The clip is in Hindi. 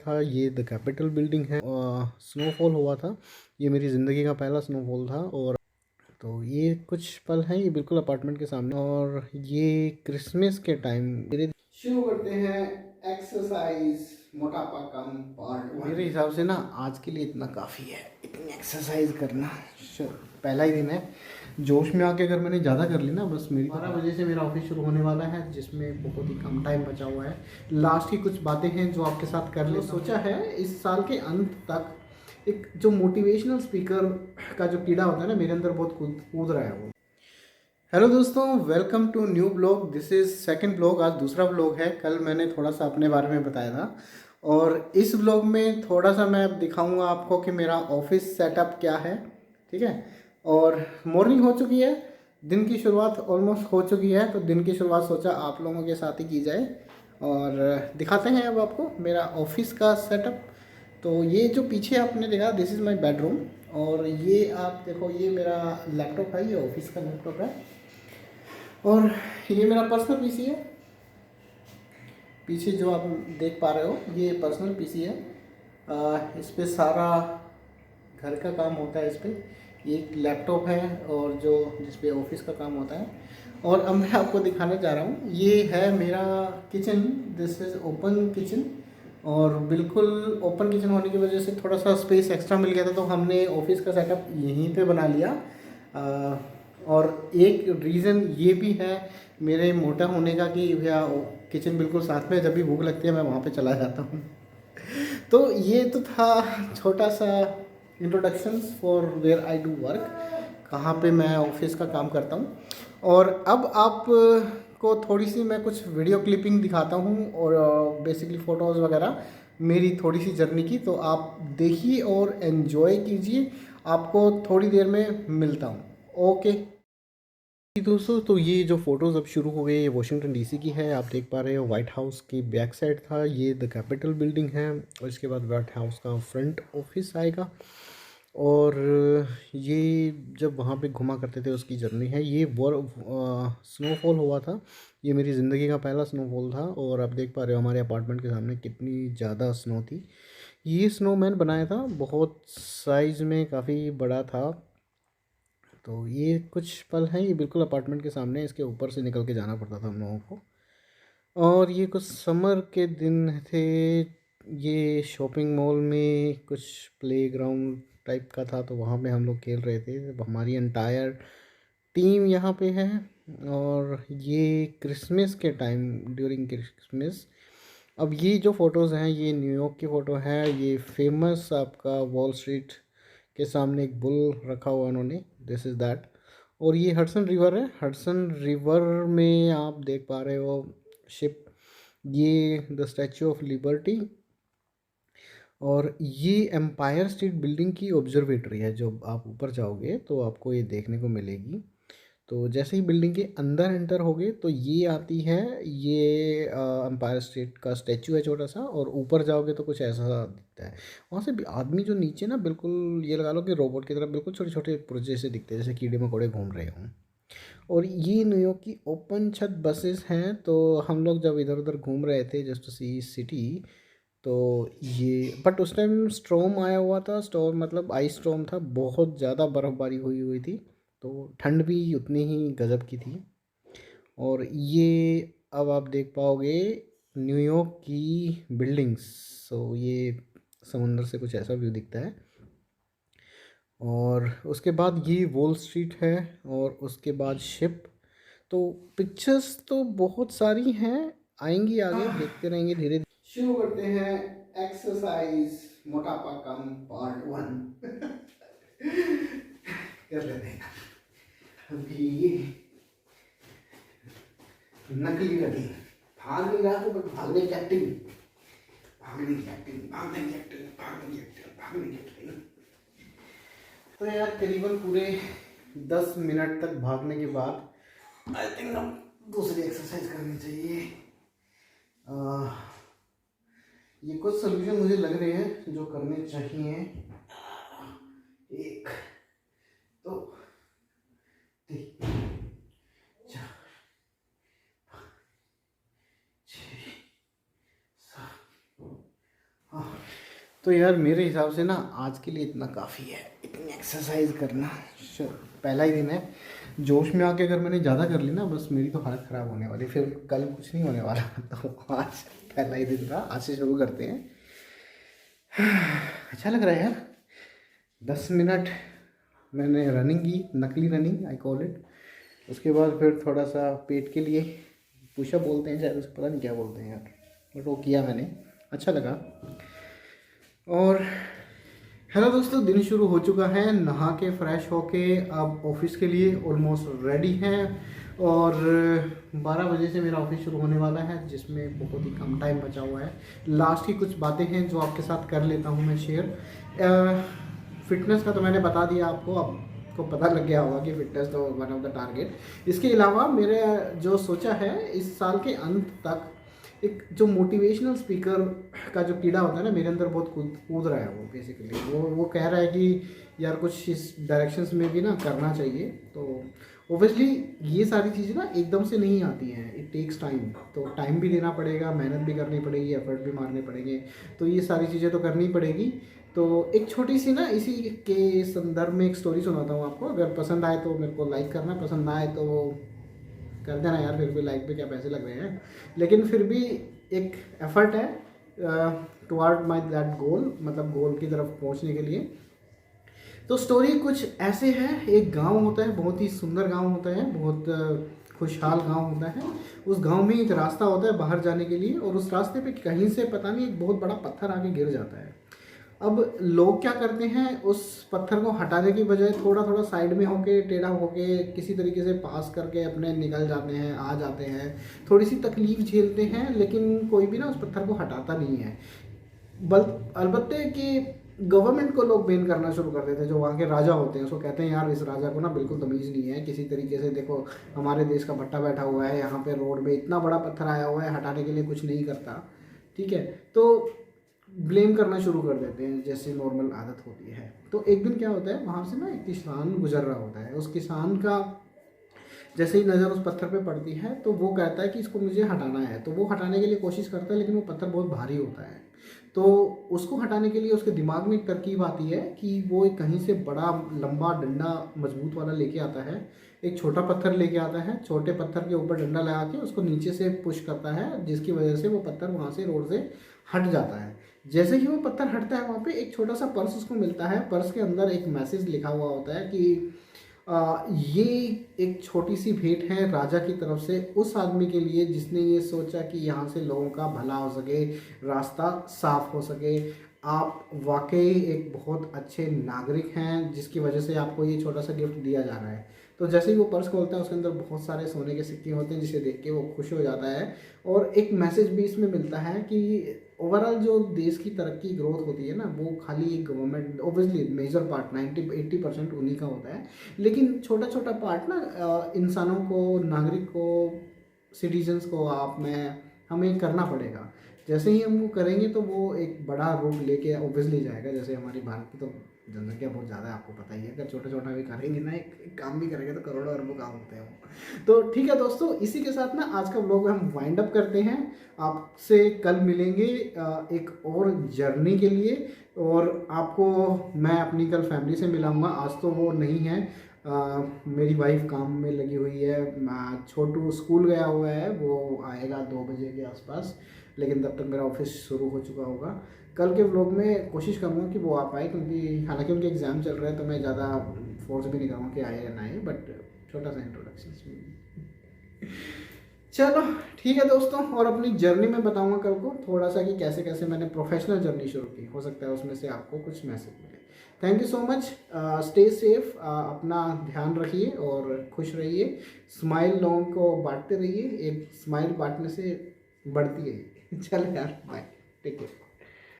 था ये द कैपिटल बिल्डिंग है। स्नोफॉल हुआ था, ये मेरी ज़िंदगी का पहला स्नोफॉल था। और तो ये कुछ पल हैं, ये बिल्कुल अपार्टमेंट के सामने। और ये क्रिसमस के टाइम मेरे शुरू करते हैं एक्सरसाइज मोटापा कम पार्ट 1। मेरे हिसाब से ना आज के लिए इतना काफ़ी है, इतनी एक्सरसाइज करना। पहला ही दिन है, जोश में आके अगर मैंने ज़्यादा कर ली ना, बस मेरी 12 बजे से मेरा ऑफिस शुरू होने वाला है, जिसमें बहुत ही कम टाइम बचा हुआ है। लास्ट की कुछ बातें हैं जो आपके साथ कर ले सोचा है इस साल के अंत तक एक जो मोटिवेशनल स्पीकर का जो कीड़ा होता है ना, मेरे अंदर बहुत कूद रहा है वो। हेलो दोस्तों, welcome to new blog. This is second blog, आज दूसरा ब्लॉग है। कल मैंने थोड़ा सा अपने बारे में बताया था और इस ब्लॉग में थोड़ा सा मैं दिखाऊंगा आपको कि मेरा ऑफिस सेटअप क्या है। ठीक है, और मॉर्निंग हो चुकी है, दिन की शुरुआत ऑलमोस्ट हो चुकी है, तो दिन की शुरुआत सोचा आप लोगों के साथ ही की जाए और दिखाते हैं अब आपको मेरा ऑफिस का सेटअप। तो ये जो पीछे आपने देखा, दिस इज़ माय बेडरूम। और ये आप देखो, ये मेरा लैपटॉप है, ये ऑफिस का लैपटॉप है। और ये मेरा पर्सनल पीसी है, पीछे जो आप देख पा रहे हो ये पर्सनल पीसी है। इस पे सारा घर का काम होता है। इस पे ये एक लैपटॉप है और जो जिस पे ऑफिस का काम होता है। और अब मैं आपको दिखाने जा रहा हूँ, ये है मेरा kitchen. This is open kitchen, और बिल्कुल ओपन किचन होने की वजह से थोड़ा सा स्पेस एक्स्ट्रा मिल गया था, तो हमने ऑफिस का सेटअप यहीं पे बना लिया। और एक रीज़न ये भी है मेरे मोटा होने का कि भैया किचन बिल्कुल साथ में, जब भी भूख लगती है मैं वहाँ पे चला जाता हूँ। तो ये तो था छोटा सा introductions for where I do work, कहाँ पे मैं ऑफिस का काम करता हूँ। और अब आप को थोड़ी सी मैं कुछ वीडियो क्लिपिंग दिखाता हूँ और बेसिकली फ़ोटोज़ वगैरह मेरी थोड़ी सी जर्नी की, तो आप देखिए और एन्जॉय कीजिए। आपको थोड़ी देर में मिलता हूँ। ओके जी दोस्तों, तो ये जो फ़ोटोज़ अब शुरू हो गई, ये वॉशिंगटन डीसी की है। आप देख पा रहे हो वाइट हाउस की बैक साइड था, ये द कैपिटल बिल्डिंग है। और इसके बाद वाइट हाउस का फ्रंट ऑफिस आएगा। और ये जब वहाँ पे घुमा करते थे उसकी जर्नी है। ये स्नोफॉल हुआ था, ये मेरी ज़िंदगी का पहला स्नोफॉल था। और आप देख पा रहे हो हमारे अपार्टमेंट के सामने कितनी ज़्यादा स्नो थी। ये स्नोमैन बनाया था, बहुत साइज़ में काफ़ी बड़ा था। तो ये कुछ पल हैं, ये बिल्कुल अपार्टमेंट के सामने, इसके ऊपर से निकल के जाना पड़ता था हम लोगों को। और ये कुछ समर के दिन थे। ये शॉपिंग मॉल में कुछ प्लेग्राउंड टाइप का था, तो वहाँ पे हम लोग खेल रहे थे। हमारी एंटायर टीम यहाँ पे है। और ये क्रिसमस के टाइम, ड्यूरिंग क्रिसमस। अब ये जो फ़ोटोज़ हैं ये न्यूयॉर्क की फ़ोटो है। ये फेमस आपका वॉल स्ट्रीट के सामने एक बुल रखा हुआ उन्होंने, दिस इज़ दैट। और ये हडसन रिवर है, हडसन रिवर में आप देख पा रहे हो शिप, ये द स्टैचू ऑफ लिबर्टी। और ये एम्पायर स्टेट बिल्डिंग की ऑब्जर्वेटरी है, जो आप ऊपर जाओगे तो आपको ये देखने को मिलेगी। तो जैसे ही बिल्डिंग के अंदर एंटर होगे तो ये आती है, ये एम्पायर स्टेट का स्टैचू है छोटा सा। और ऊपर जाओगे तो कुछ ऐसा दिखता है। वहाँ से भी आदमी जो नीचे ना, बिल्कुल ये लगा लो कि रोबोट की तरह बिल्कुल छोटे छोटे पुर्जे से दिखते हैं, जैसे कीड़े मकोड़े घूम रहे हों। और ये न्यूयॉर्क की ओपन छत बसेस हैं। तो हम लोग जब इधर उधर घूम रहे थे जस्ट टू सी सिटी, तो ये बट उस टाइम स्टॉर्म आया हुआ था। स्टॉर्म मतलब आइस स्टॉर्म था, बहुत ज़्यादा बर्फ़बारी हुई हुई थी, तो ठंड भी उतनी ही गज़ब की थी। और ये अब आप देख पाओगे न्यूयॉर्क की बिल्डिंग्स। सो ये समुंदर से कुछ ऐसा व्यू दिखता है। और उसके बाद ये वॉल स्ट्रीट है, और उसके बाद शिप। तो पिक्चर्स तो बहुत सारी हैं, आएंगी आगे, देखते रहेंगे धीरे धीरे। शुरू करते हैं एक्सरसाइज मोटापा कम पार्ट 1। कर लेते हैं अभी नकली रनिंग। भाग नहीं रहा तो बट भागने की एक्टिंग, भागने की एक्टिंग, भागने की एक्टिंग, भागने की एक्टिंग, भागने की एक्टिंग। तो यार करीबन पूरे 10 मिनट तक भागने के बाद आई थिंक अब दूसरी एक्सरसाइज करनी चाहिए। ये कुछ सोल्यूशन मुझे लग रहे हैं जो करने चाहिए। एक, दो, तीन, चार, पाँच, छः, सात, आठ, तो यार मेरे हिसाब से ना आज के लिए इतना काफ़ी है, इतनी एक्सरसाइज करना। पहला ही दिन है, जोश में आके अगर मैंने ज़्यादा कर ली ना, बस मेरी तो हालत ख़राब होने वाली, फिर कल कुछ नहीं होने वाला। तो आज पहला ही दिन था, आज से शुरू करते हैं। अच्छा लग रहा है यार। 10 मिनट मैंने रनिंग की, नकली रनिंग आई कॉल इट। उसके बाद फिर थोड़ा सा पेट के लिए पुशअप बोलते हैं शायद, उसको पता नहीं क्या बोलते हैं यार, बट वो किया मैंने, अच्छा लगा। और हेलो दोस्तों, दिन शुरू हो चुका है, नहा के फ्रेश होके अब ऑफिस के लिए ऑलमोस्ट रेडी हैं। और 12 बजे से मेरा ऑफिस शुरू होने वाला है, जिसमें बहुत ही कम टाइम बचा हुआ है। लास्ट की कुछ बातें हैं जो आपके साथ कर लेता हूं मैं शेयर। फिटनेस का तो मैंने बता दिया आपको, आपको पता लग गया होगा कि फिटनेस तो वन ऑफ द टारगेट। इसके अलावा मेरे जो सोचा है इस साल के अंत तक, एक जो मोटिवेशनल स्पीकर का जो कीड़ा होता है ना, मेरे अंदर बहुत कूद रहा है वो। बेसिकली वो कह रहा है कि यार कुछ इस डायरेक्शंस में भी ना करना चाहिए। तो ओबियसली ये सारी चीज़ें ना एकदम से नहीं आती हैं, इट टेक्स टाइम। तो टाइम भी देना पड़ेगा, मेहनत भी करनी पड़ेगी, एफर्ट भी मारने पड़ेंगे, तो ये सारी चीज़ें तो करनी पड़ेगी। तो एक छोटी सी ना इसी के संदर्भ में एक स्टोरी सुनाता हूँ आपको। अगर पसंद आए तो मेरे को लाइक करना, पसंद ना आए तो कर देना यार, फिर भी लाइक पे क्या पैसे लग रहे हैं, लेकिन फिर भी एक एफर्ट है टुवर्ड माई दैट गोल, मतलब गोल की तरफ पहुंचने के लिए। तो स्टोरी कुछ ऐसे है, एक गांव होता है, बहुत ही सुंदर गांव होता है, बहुत खुशहाल गांव होता है। उस गांव में एक रास्ता होता है बाहर जाने के लिए, और उस रास्ते पे कहीं से पता नहीं एक बहुत बड़ा पत्थर आके गिर जाता है। अब लोग क्या करते हैं, उस पत्थर को हटाने की बजाय थोड़ा थोड़ा साइड में होके, टेढ़ा होके, किसी तरीके से पास करके अपने निकल जाते हैं, आ जाते हैं, थोड़ी सी तकलीफ झेलते हैं, लेकिन कोई भी ना उस पत्थर को हटाता नहीं है। अलबत्ते कि गवर्नमेंट को लोग बैन करना शुरू कर देते हैं, जो वहाँ के राजा होते हैं, उसको कहते हैं यार इस राजा को ना बिल्कुल तमीज़ नहीं है, किसी तरीके से देखो हमारे देश का भट्टा बैठा हुआ है, यहाँ पे रोड में इतना बड़ा पत्थर आया हुआ है, हटाने के लिए कुछ नहीं करता, ठीक है। तो ब्लेम करना शुरू कर देते हैं, जैसे नॉर्मल आदत होती है। तो एक दिन क्या होता है, वहाँ से ना एक किसान गुजर रहा होता है। उस किसान का जैसे ही नज़र उस पत्थर पे पड़ती है, तो वो कहता है कि इसको मुझे हटाना है। तो वो हटाने के लिए कोशिश करता है, लेकिन वो पत्थर बहुत भारी होता है। तो उसको हटाने के लिए उसके दिमाग में एक तरकीब आती है कि वो एक कहीं से बड़ा लंबा डंडा मजबूत वाला लेके आता है, एक छोटा पत्थर लेके आता है, छोटे पत्थर के ऊपर डंडा लगा के उसको नीचे से पुश करता है, जिसकी वजह से वो पत्थर वहाँ से रोड से हट जाता है। जैसे ही वो पत्थर हटता है, वहाँ पे एक छोटा सा पर्स उसको मिलता है। पर्स के अंदर एक मैसेज लिखा हुआ होता है कि ये एक छोटी सी भेंट है राजा की तरफ से उस आदमी के लिए जिसने ये सोचा कि यहाँ से लोगों का भला हो सके, रास्ता साफ हो सके। आप वाकई एक बहुत अच्छे नागरिक हैं, जिसकी वजह से आपको ये छोटा सा गिफ्ट दिया जा रहा है। तो जैसे ही वो पर्स खोलता है, उसके अंदर बहुत सारे सोने के सिक्के होते हैं, जिसे देख के वो खुश हो जाता है। और एक मैसेज भी इसमें मिलता है कि ओवरऑल जो देश की तरक्की ग्रोथ होती है ना, वो खाली एक गवर्नमेंट, ओबियसली मेजर पार्ट 90-80% उन्हीं का होता है, लेकिन छोटा छोटा पार्ट ना इंसानों को, नागरिक को, सिटीजन्स को, आप मैं हमें करना पड़ेगा। जैसे ही हम वो करेंगे तो वो एक बड़ा रूप लेके ओबियसली जाएगा। जैसे हमारी भारत की तो जनसंख्या बहुत ज़्यादा है, आपको पता ही है। अगर छोटा छोटा भी करेंगे ना, एक काम भी करेंगे तो करोड़ों अरबों काम होते हैं वो। तो ठीक है दोस्तों, इसी के साथ ना आज का व्लॉग हम वाइंड अप करते हैं। आपसे कल मिलेंगे एक और जर्नी के लिए, और आपको मैं अपनी कल फैमिली से मिलाऊंगा। आज तो वो नहीं है, मेरी वाइफ काम में लगी हुई है, छोटू स्कूल गया हुआ है, वो आएगा 2 बजे के आसपास, लेकिन तब तक मेरा ऑफिस शुरू हो चुका होगा। कल के व्लॉग में कोशिश करूँगा कि वो आ पाए, क्योंकि हालांकि उनके एग्ज़ाम चल रहे हैं, तो मैं ज़्यादा फोर्स भी नहीं करूँगा कि आए या ना आए, बट छोटा सा इंट्रोडक्शन। चलो ठीक है दोस्तों, और अपनी जर्नी में बताऊँगा कल को थोड़ा सा कि कैसे कैसे मैंने प्रोफेशनल जर्नी शुरू की, हो सकता है उसमें से आपको कुछ मैसेज मिले। Thank you so much, stay safe, अपना ध्यान रखिए और खुश रहिए। स्माइल लोगों को बांटते रहिए, एक स्माइल बांटने से बढ़ती है। चलो यार, बाय, टेक केयर।